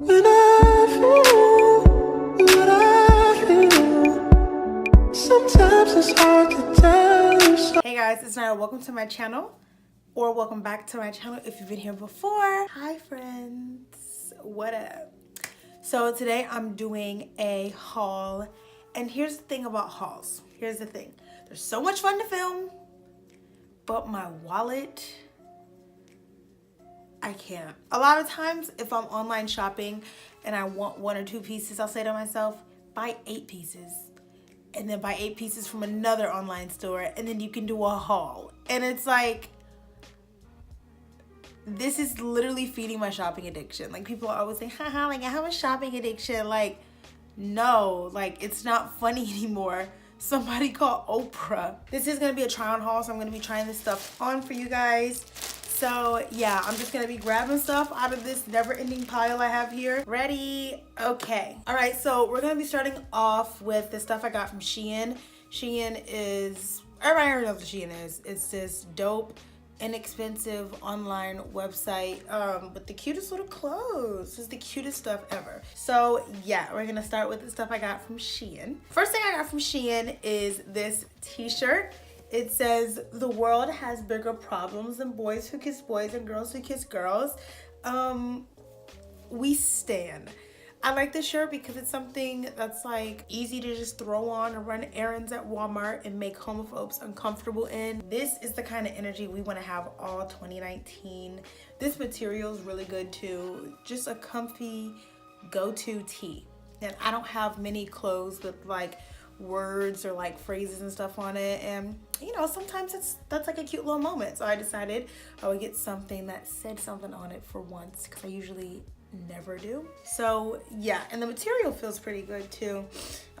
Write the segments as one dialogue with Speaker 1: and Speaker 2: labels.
Speaker 1: When I feel what I feel, sometimes it's hard to tell.
Speaker 2: Hey guys, it's Nyra. Welcome to my channel, or welcome back to my channel if you've been here before. Hi friends, what up? So today I'm doing a haul, and here's the thing about hauls. Here's the thing. They're so much fun to film, but my wallet, I can't. A lot of times if I'm online shopping and I want 1 or 2 pieces, I'll say to myself, buy 8 pieces. And then buy 8 pieces from another online store, and then you can do a haul. And it's like, this is literally feeding my shopping addiction. Like, people always say, haha, like I have a shopping addiction. Like, no, like it's not funny anymore. Somebody call Oprah. This is gonna be a try on haul, so I'm gonna be trying this stuff on for you guys. So yeah, I'm just gonna be grabbing stuff out of this never-ending pile I have here. Ready? Okay. All right, so we're gonna be starting off with the stuff I got from Shein. Shein is, everybody already knows what Shein is. It's this dope, inexpensive online website with the cutest little clothes. It's the cutest stuff ever. So yeah, we're gonna start with the stuff I got from Shein. First thing I got from Shein is this t-shirt. It says, the world has bigger problems than boys who kiss boys and girls who kiss girls. We stan. I like this shirt because it's something that's like easy to just throw on or run errands at Walmart and make homophobes uncomfortable in. This is the kind of energy we want to have all 2019. This material is really good too. Just a comfy go-to tee. And I don't have many clothes with like words or like phrases and stuff on it, and you know, sometimes that's like a cute little moment, so I decided I would get something that said something on it for once, because I usually never do. So yeah, and the material feels pretty good too.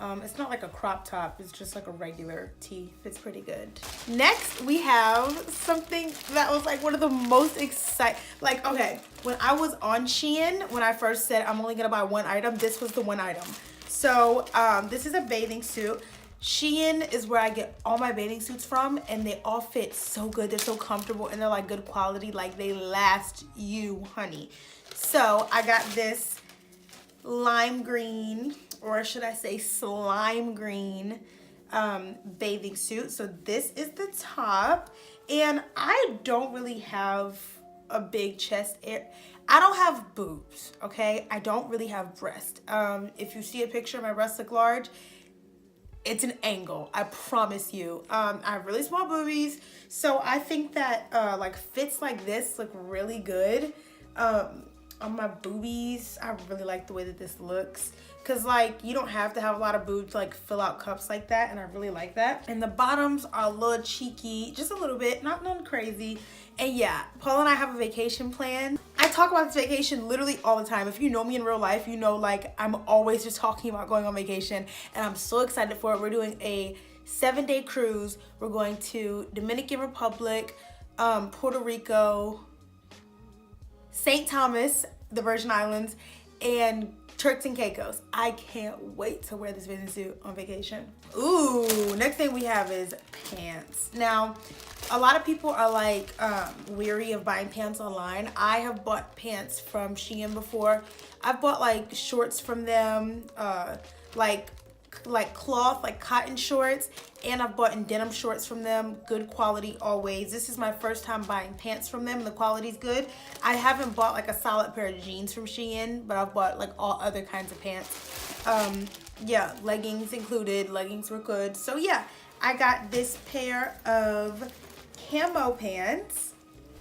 Speaker 2: It's not like a crop top, it's just like a regular tee. Fits pretty good. Next we have something that was like one of the most exciting, like, okay, when I was on Shein, when I first said I'm only gonna buy 1 item, this was the 1 item. So this is a bathing suit. Shein is where I get all my bathing suits from, and they all fit so good. They're so comfortable, and they're like good quality. Like, they last you, honey. So I got this lime green, or should I say slime green bathing suit. So this is the top, and I don't really have a big chest area. I don't have boobs, okay? I don't really have breasts. If you see a picture of my breasts look large, it's an angle, I promise you. I have really small boobies, so I think that like fits like this look really good on my boobies. I really like the way that this looks, because like you don't have to have a lot of boobs to like fill out cups like that, and I really like that. And the bottoms are a little cheeky, just a little bit, not nothing crazy. And yeah, Paul and I have a vacation plan. I talk about this vacation literally all the time. If you know me in real life, you know like I'm always just talking about going on vacation, and I'm so excited for it. We're doing a 7-day cruise. We're going to Dominican Republic, Puerto Rico, St. Thomas, the Virgin Islands, and Turks and Caicos. I can't wait to wear this bathing suit on vacation. Ooh, next thing we have is pants. Now, a lot of people are like weary of buying pants online. I have bought pants from Shein before. I've bought like shorts from them, like cloth, like cotton shorts, and I've bought in denim shorts from them. Good quality always. This is my first time buying pants from them, and the quality's good. I haven't bought like a solid pair of jeans from Shein, but I've bought like all other kinds of pants. Yeah, leggings included. Leggings were good. So yeah, I got this pair of camo pants,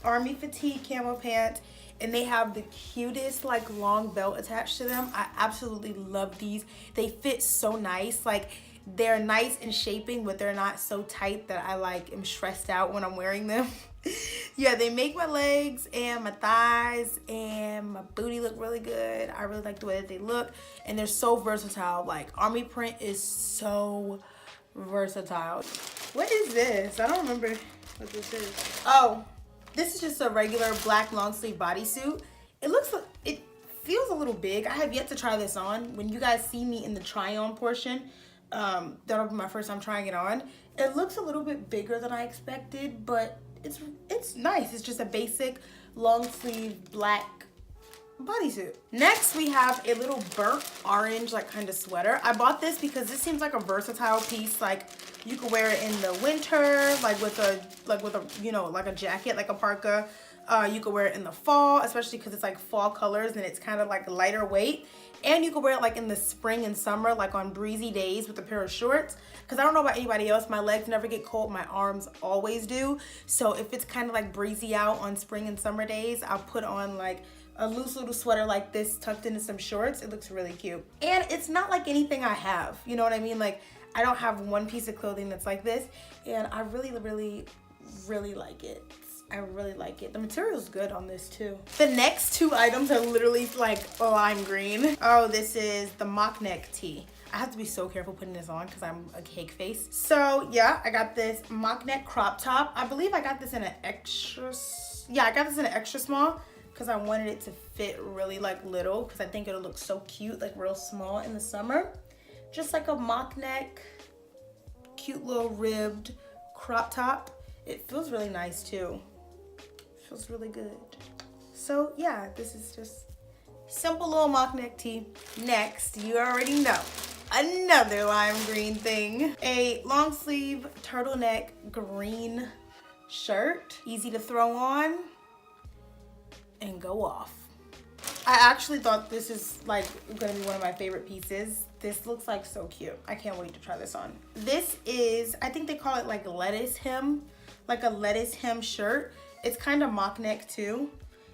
Speaker 2: army fatigue camo pants, and they have the cutest like long belt attached to them. I absolutely love these. They fit so nice. Like, they're nice in shaping, but they're not so tight that I like am stressed out when I'm wearing them. Yeah, they make my legs and my thighs and my booty look really good. I really like the way that they look, and they're so versatile. Like, army print is so versatile. What is this? I don't remember what this is. Oh, this is just a regular black long sleeve bodysuit. It feels a little big. I have yet to try this on. When you guys see me in the try on portion, that'll be my first time trying it on. It looks a little bit bigger than I expected, but it's nice. It's just a basic long sleeve black bodysuit. Next, we have a little burnt orange, like kind of sweater. I bought this because this seems like a versatile piece. Like you could wear it in the winter, like with a, you know, like a jacket, like a parka. You could wear it in the fall, especially because it's like fall colors and it's kind of like lighter weight. And you could wear it like in the spring and summer, like on breezy days with a pair of shorts. Because I don't know about anybody else, my legs never get cold, my arms always do. So if it's kind of like breezy out on spring and summer days, I'll put on like a loose little sweater like this tucked into some shorts. It looks really cute. And it's not like anything I have, you know what I mean? Like I don't have one piece of clothing that's like this, and I really like it. I really like it. The material's good on this too. The next two items are literally like lime green. Oh, this is the mock neck tee. I have to be so careful putting this on because I'm a cake face. So yeah, I got this mock neck crop top. I believe I got this in an extra, yeah, I got this in an extra small because I wanted it to fit really like little because I think it'll look so cute, like real small in the summer. Just like a mock neck, cute little ribbed crop top. It feels really nice too. Feels really good. So yeah, this is just simple little mock neck tee. Next, you already know, another lime green thing. A long sleeve turtleneck green shirt. Easy to throw on and go off. I actually thought this is like gonna be one of my favorite pieces. This looks like so cute. I can't wait to try this on. This is, I think they call it like lettuce hem, like a lettuce hem shirt. It's kind of mock neck too.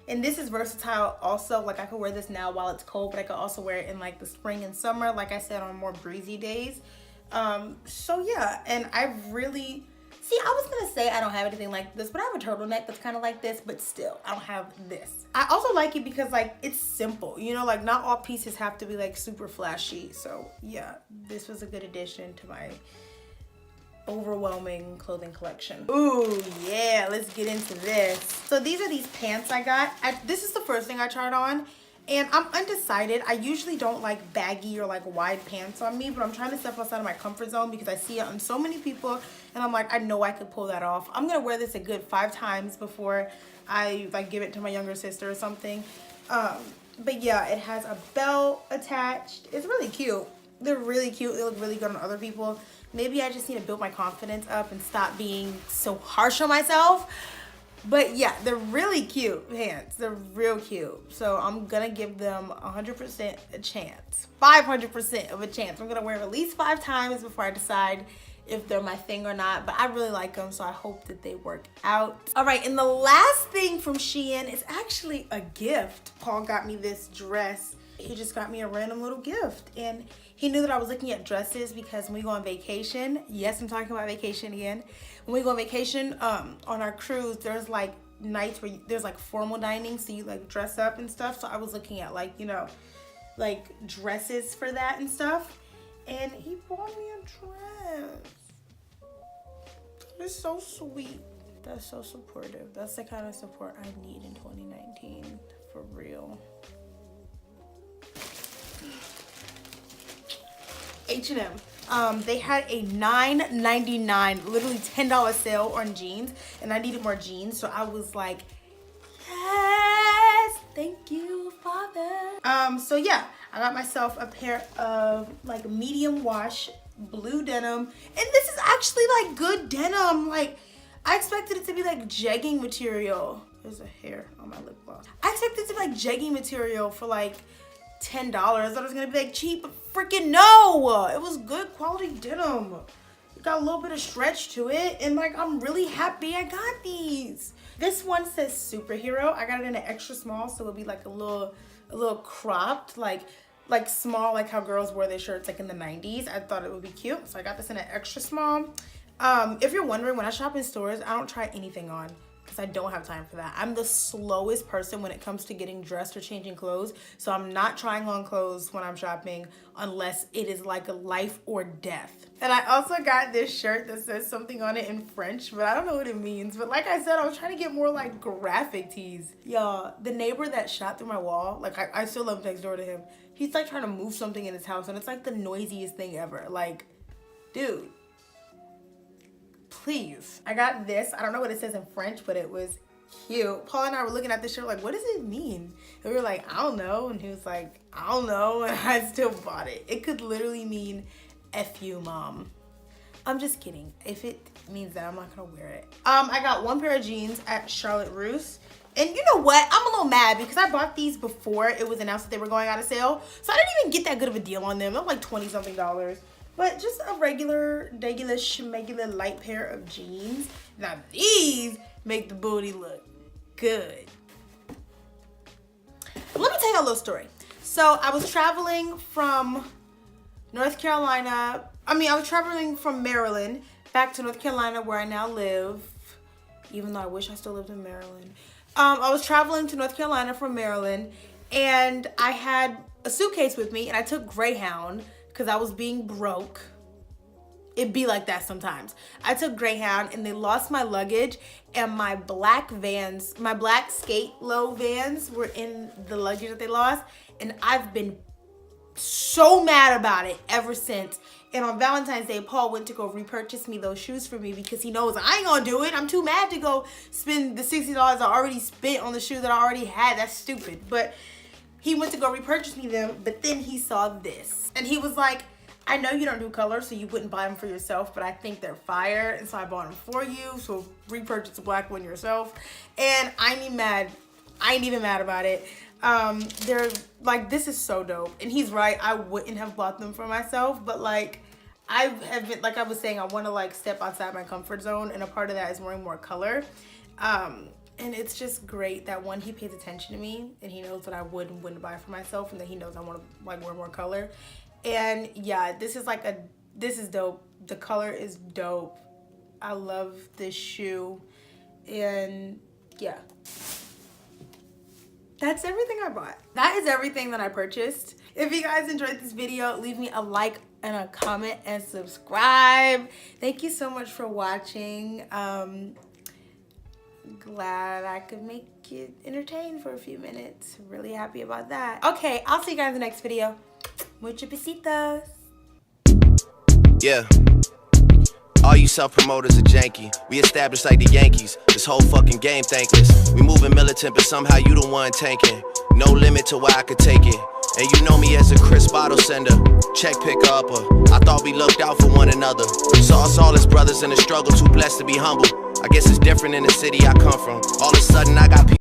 Speaker 2: And this is versatile also. Like I could wear this now while it's cold, but I could also wear it in like the spring and summer, like I said, on more breezy days. So yeah, and I really, see, I was gonna say I don't have anything like this, but I have a turtleneck that's kind of like this, but still, I don't have this. I also like it because like it's simple, you know, like not all pieces have to be like super flashy. So yeah, this was a good addition to my overwhelming clothing collection. Ooh, yeah, let's get into this. So these are these pants I got. This is the first thing I tried on, and I'm undecided. I usually don't like baggy or like wide pants on me, but I'm trying to step outside of my comfort zone because I see it on so many people, and I'm like, I know I could pull that off. I'm gonna wear this a good 5 times before I like give it to my younger sister or something. But yeah, it has a belt attached. It's really cute. They're really cute. They look really good on other people. Maybe I just need to build my confidence up and stop being so harsh on myself. But yeah, they're really cute pants. They're real cute. So I'm gonna give them 100% a chance. 500% of a chance. I'm gonna wear them at least 5 times before I decide if they're my thing or not. But I really like them, so I hope that they work out. All right, and the last thing from Shein is actually a gift. Paul got me this dress. He just got me a random little gift, and he knew that I was looking at dresses because when we go on vacation, yes, I'm talking about vacation again. When we go on vacation, on our cruise, there's like nights where there's like formal dining, so you like dress up and stuff. So I was looking at like, you know, like dresses for that and stuff. And he bought me a dress. It's so sweet. That's so supportive. That's the kind of support I need in 2019, for real. H&M. They had a $9.99, literally $10 sale on jeans, and I needed more jeans, so I was like, yes, thank you, Father. So yeah, I got myself a pair of like medium wash blue denim, and this is actually like good denim. Like I expected it to be like jegging material. There's a hair on my lip gloss. I expected it to be like jegging material for like $10. I thought it was gonna be like cheap, but freaking no! It was good quality denim. It got a little bit of stretch to it, and like I'm really happy I got these. This one says superhero. I got it in an extra small, so it'll be like a little cropped, like small, like how girls wore their shirts like in the 90s. I thought it would be cute, so I got this in an extra small. If you're wondering, when I shop in stores, I don't try anything on, because I don't have time for that. I'm the slowest person when it comes to getting dressed or changing clothes. So I'm not trying on clothes when I'm shopping unless it is like a life or death. And I also got this shirt that says something on it in French, but I don't know what it means. But like I said, I was trying to get more like graphic tees. Y'all, the neighbor that shot through my wall, like I still live next door to him. He's like trying to move something in his house, and it's like the noisiest thing ever. Like, dude. Please. I got this. I don't know what it says in French, but it was cute. Paul and I were looking at this shirt like, what does it mean? And we were like, I don't know. And he was like, I don't know. And I still bought it. It could literally mean F you, mom. I'm just kidding. If it means that, I'm not gonna wear it. I got one pair of jeans at Charlotte Russe. And you know what? I'm a little mad because I bought these before it was announced that they were going out of sale. So I didn't even get that good of a deal on them. They're like 20 something dollars. But just a regular schmegular light pair of jeans. Now these make the booty look good. Let me tell you a little story. So I was traveling from North Carolina. I was traveling from Maryland back to North Carolina where I now live. Even though I wish I still lived in Maryland. I was traveling to North Carolina from Maryland and I had a suitcase with me and I took Greyhound because I was being broke. It'd be like that sometimes. I took Greyhound and they lost my luggage and my black Vans, my black skate low Vans were in the luggage that they lost. And I've been so mad about it ever since. And on Valentine's Day, Paul went to go repurchase me those shoes for me because he knows I ain't gonna do it. I'm too mad to go spend the $60 I already spent on the shoe that I already had. That's stupid. But he went to go repurchase me them, but then he saw this. And he was like, I know you don't do color, so you wouldn't buy them for yourself, but I think they're fire, and so I bought them for you, so repurchase the black one yourself. And I ain't even mad. I ain't even mad about it. They're like, this is so dope. And he's right, I wouldn't have bought them for myself, but like, I have been, like I was saying, I want to like step outside my comfort zone, and a part of that is wearing more color. And it's just great that one, he pays attention to me, and he knows that I wouldn't buy for myself, and that he knows I want to like wear more color. And yeah, this is dope. The color is dope. I love this shoe. And yeah, that's everything I bought. That is everything that I purchased. If you guys enjoyed this video, leave me a like and a comment and subscribe. Thank you so much for watching. Glad I could make you entertained for a few minutes. Really happy about that. Okay, I'll see you guys in the next video. Muchos besitos.
Speaker 3: Yeah. All you self-promoters are janky. We established like the Yankees. This whole fucking game thankless. We moving militant, but somehow you the one tanking. No limit to where I could take it. And you know me as a crisp bottle sender, check picker upper. I thought we looked out for one another. Saw us all as brothers in the struggle, too blessed to be humble. I guess it's different in the city I come from. All of a sudden I got people